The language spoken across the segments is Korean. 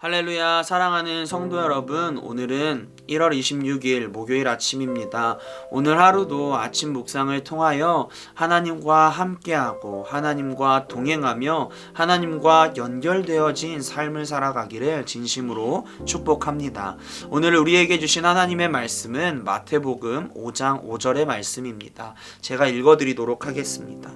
할렐루야, 사랑하는 성도 여러분, 오늘은 1월 26일 목요일 아침입니다. 오늘 하루도 아침 묵상을 통하여 하나님과 함께하고 하나님과 동행하며 하나님과 연결되어진 삶을 살아가기를 진심으로 축복합니다. 오늘 우리에게 주신 하나님의 말씀은 마태복음 5장 5절의 말씀입니다. 제가 읽어드리도록 하겠습니다.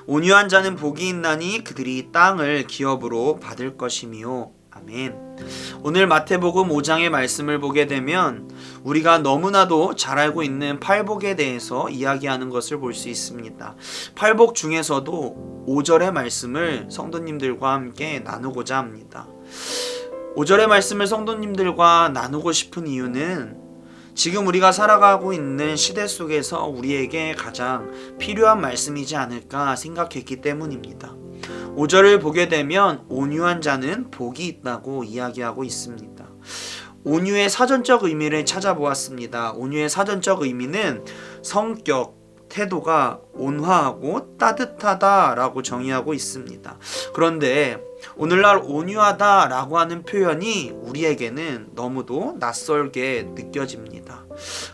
온유한 자는 복이 있나니 그들이 땅을 기업으로 받을 것이미요. 아멘. 오늘 마태복음 5장의 말씀을 보게 되면 우리가 너무나도 잘 알고 있는 팔복에 대해서 이야기하는 것을 볼 수 있습니다. 팔복 중에서도 5절의 말씀을 성도님들과 함께 나누고자 합니다. 5절의 말씀을 성도님들과 나누고 싶은 이유는 지금 우리가 살아가고 있는 시대 속에서 우리에게 가장 필요한 말씀이지 않을까 생각했기 때문입니다. 5절을 보게 되면 온유한 자는 복이 있다고 이야기하고 있습니다. 온유의 사전적 의미를 찾아보았습니다. 온유의 사전적 의미는 성격, 태도가 온화하고 따뜻하다라고 정의하고 있습니다. 그런데 오늘날 온유하다라고 하는 표현이 우리에게는 너무도 낯설게 느껴집니다.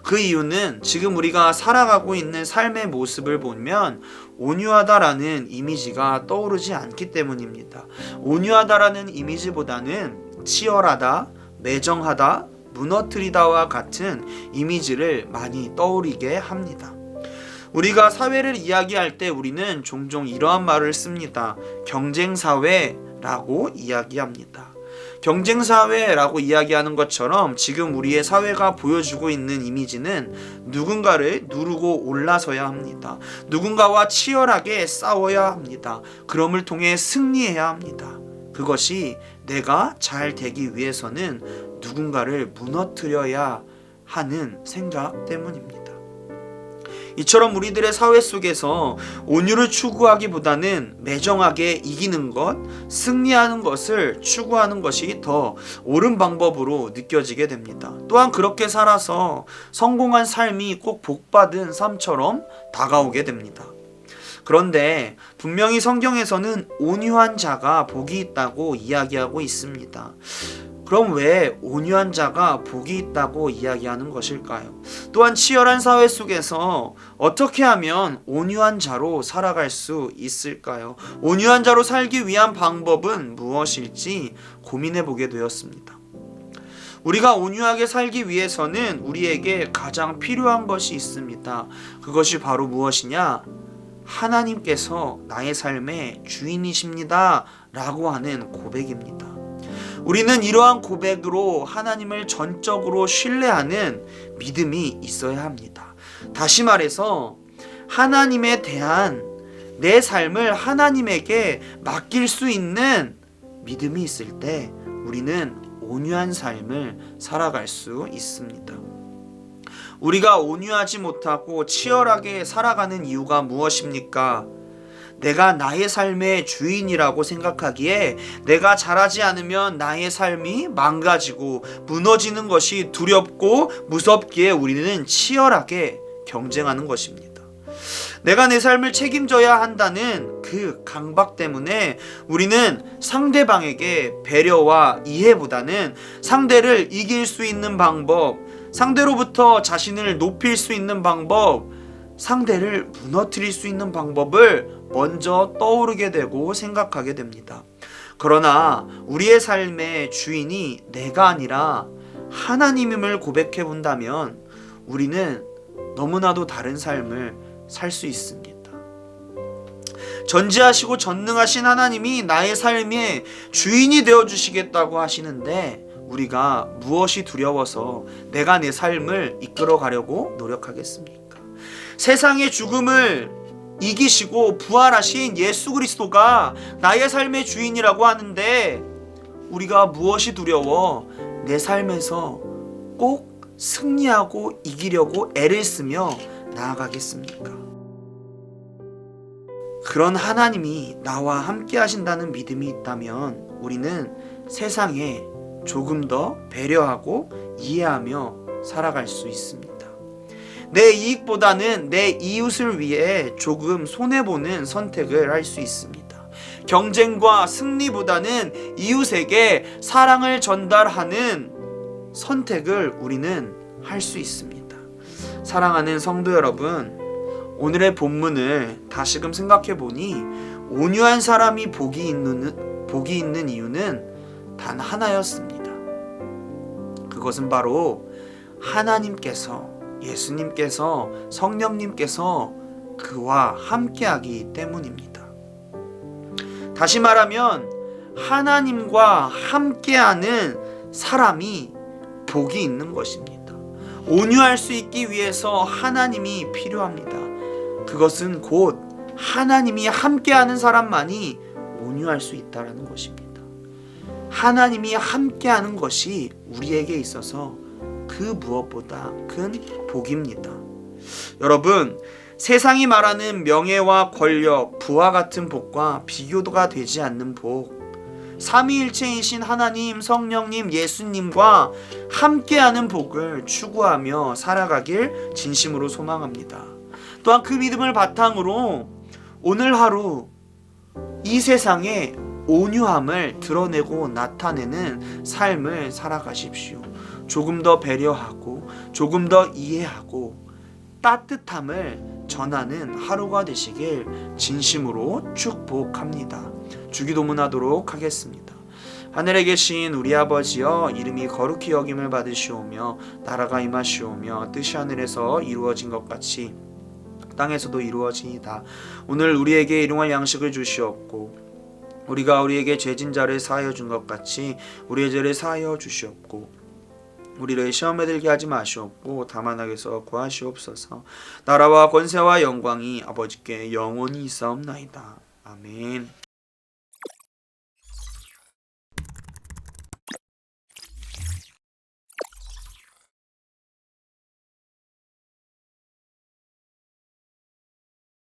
그 이유는 지금 우리가 살아가고 있는 삶의 모습을 보면 온유하다라는 이미지가 떠오르지 않기 때문입니다. 온유하다라는 이미지보다는 치열하다, 매정하다, 무너뜨리다와 같은 이미지를 많이 떠오르게 합니다. 우리가 사회를 이야기할 때 우리는 종종 이러한 말을 씁니다. 경쟁사회라고 이야기합니다. 경쟁사회라고 이야기하는 것처럼 지금 우리의 사회가 보여주고 있는 이미지는 누군가를 누르고 올라서야 합니다. 누군가와 치열하게 싸워야 합니다. 그럼을 통해 승리해야 합니다. 그것이 내가 잘 되기 위해서는 누군가를 무너뜨려야 하는 생각 때문입니다. 이처럼 우리들의 사회 속에서 온유를 추구하기보다는 매정하게 이기는 것, 승리하는 것을 추구하는 것이 더 옳은 방법으로 느껴지게 됩니다. 또한 그렇게 살아서 성공한 삶이 꼭 복받은 삶처럼 다가오게 됩니다. 그런데 분명히 성경에서는 온유한 자가 복이 있다고 이야기하고 있습니다. 그럼 왜 온유한 자가 복이 있다고 이야기하는 것일까요? 또한 치열한 사회 속에서 어떻게 하면 온유한 자로 살아갈 수 있을까요? 온유한 자로 살기 위한 방법은 무엇일지 고민해 보게 되었습니다. 우리가 온유하게 살기 위해서는 우리에게 가장 필요한 것이 있습니다. 그것이 바로 무엇이냐? 하나님께서 나의 삶의 주인이십니다 라고 하는 고백입니다. 우리는 이러한 고백으로 하나님을 전적으로 신뢰하는 믿음이 있어야 합니다. 다시 말해서 하나님에 대한 내 삶을 하나님에게 맡길 수 있는 믿음이 있을 때 우리는 온유한 삶을 살아갈 수 있습니다. 우리가 온유하지 못하고 치열하게 살아가는 이유가 무엇입니까? 내가 나의 삶의 주인이라고 생각하기에 내가 잘하지 않으면 나의 삶이 망가지고 무너지는 것이 두렵고 무섭기에 우리는 치열하게 경쟁하는 것입니다. 내가 내 삶을 책임져야 한다는 그 강박 때문에 우리는 상대방에게 배려와 이해보다는 상대를 이길 수 있는 방법, 상대로부터 자신을 높일 수 있는 방법, 상대를 무너뜨릴 수 있는 방법을 먼저 떠오르게 되고 생각하게 됩니다. 그러나 우리의 삶의 주인이 내가 아니라 하나님임을 고백해 본다면 우리는 너무나도 다른 삶을 살 수 있습니다. 전지하시고 전능하신 하나님이 나의 삶의 주인이 되어 주시겠다고 하시는데 우리가 무엇이 두려워서 내가 내 삶을 이끌어 가려고 노력하겠습니까? 세상의 죽음을 이기시고 부활하신 예수 그리스도가 나의 삶의 주인이라고 하는데 우리가 무엇이 두려워 내 삶에서 꼭 승리하고 이기려고 애를 쓰며 나아가겠습니까? 그런 하나님이 나와 함께 하신다는 믿음이 있다면 우리는 세상에 조금 더 배려하고 이해하며 살아갈 수 있습니다. 내 이익보다는 내 이웃을 위해 조금 손해보는 선택을 할 수 있습니다. 경쟁과 승리보다는 이웃에게 사랑을 전달하는 선택을 우리는 할 수 있습니다. 사랑하는 성도 여러분, 오늘의 본문을 다시금 생각해 보니 온유한 사람이 복이 있는 이유는 단 하나였습니다. 그것은 바로 하나님께서, 예수님께서, 성령님께서 그와 함께하기 때문입니다. 다시 말하면 하나님과 함께하는 사람이 복이 있는 것입니다. 온유할 수 있기 위해서 하나님이 필요합니다. 그것은 곧 하나님이 함께하는 사람만이 온유할 수 있다는 것입니다. 하나님이 함께하는 것이 우리에게 있어서 그 무엇보다 큰 복입니다. 여러분, 세상이 말하는 명예와 권력, 부와 같은 복과 비교가 되지 않는 복, 삼위일체이신 하나님, 성령님, 예수님과 함께하는 복을 추구하며 살아가길 진심으로 소망합니다. 또한 그 믿음을 바탕으로 오늘 하루 이 세상에 온유함을 드러내고 나타내는 삶을 살아가십시오. 조금 더 배려하고 조금 더 이해하고 따뜻함을 전하는 하루가 되시길 진심으로 축복합니다. 주기도문하도록 하겠습니다. 하늘에 계신 우리 아버지여, 이름이 거룩히 여김을 받으시오며 나라가 임하시오며 뜻이 하늘에서 이루어진 것 같이 땅에서도 이루어지이다. 오늘 우리에게 일용할 양식을 주시옵고 우리가 우리에게 죄진 자를 사하여 준 것 같이 우리의 죄를 사하여 주시옵고 우리를 시험에 들게 하지 마시옵고 다만 악에서 구하시옵소서. 나라와 권세와 영광이 아버지께 영원히 있사옵나이다. 아멘.